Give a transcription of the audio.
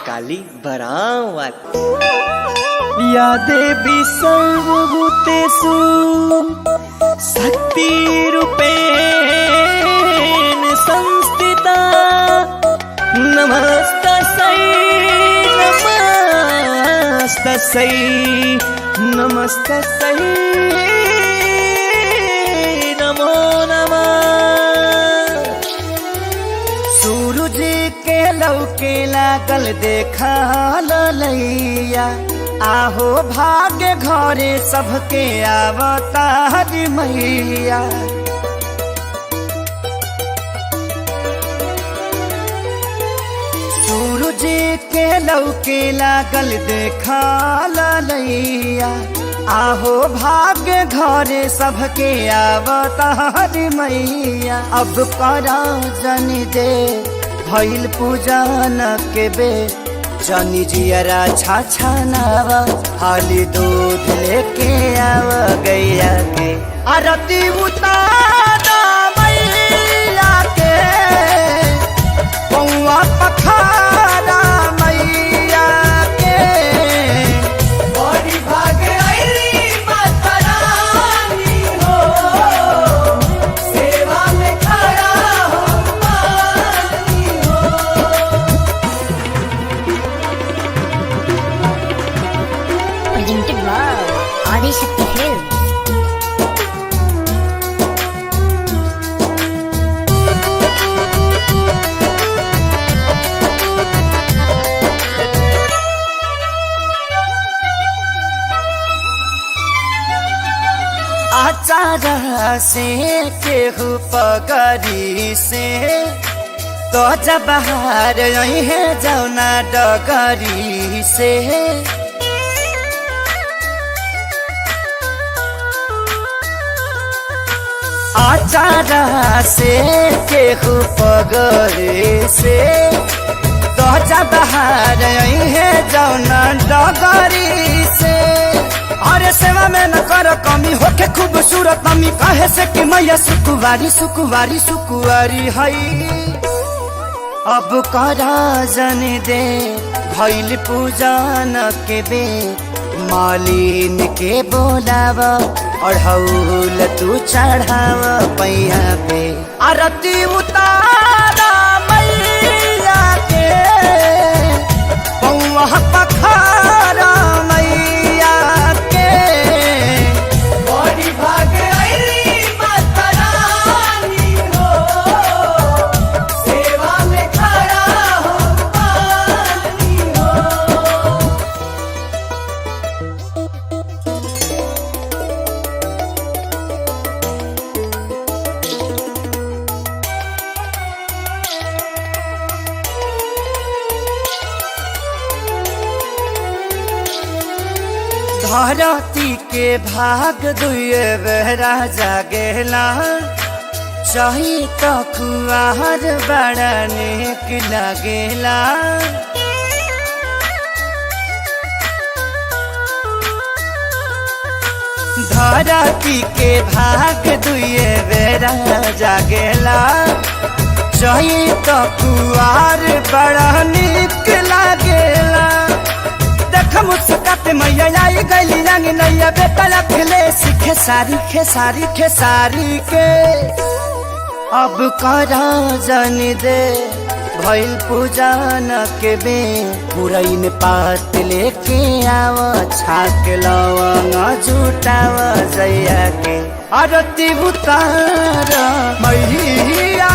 महाकाली बरावाली। या देवी सर्वभूतेषु शक्तिरूपेण संस्थिता नमस्तस्यै नमस्तस्यै नमस्तस्यै नमो नमः। सूरज के लौके लागल देखा ललैया आहो भाग्य घरे सबके अवतार मैया। सूरज के लौके लागल देखा ललैया आहो भाग्य घरे सबके अवतार मैया। अब करा जनी दे भइल पूजन के बे जनी जियरा छाछा नावा हाली दूध लेके आव गैया के आरती उतारा मैया के पौआ पखारा मैया के। बड़ी भागे अइली माता रानी हो सेवा में खड़ा हो पानी हो। Presented by Adi Shakti Films. आचार से केहू पगरी से तो जब बाहर आई है जौना डगरी से। आचार से केहू पगरी से तो जब बाहर आई है जौना डगरी से। अरे सेवा में न कर कमी होके खूबसूरत मम्मी कहे से कि मैया सुकुवारी सुकुवारी सुकुवारी हई। अब करा जन दे भइल पूजन के बे मालिन के बोलाव अढ़ौल तू चढ़ाव पैया पे आरती उतारा मैया के पौआ पखारा मैया के। बड़ी भागे अइली माता रानी हो सेवा में खड़ा हो पानी हो। धरती के भाग दुए बेरा जागेला चाही तो कुआर बड़ा निक लगेला। धरती के भाग दुए बेरा जागेला चाही तो कुआर बड़ा निक लगेला। मुस्काते मैया आई गईली रंग नैया बेटा लखले सीखे सारी खेसारी खेसारी के। अब करा जन दे भइल पूजन के बे पुरैन पात लेके आव छाक लवंग जुटाव जैया के आरती उतार मैया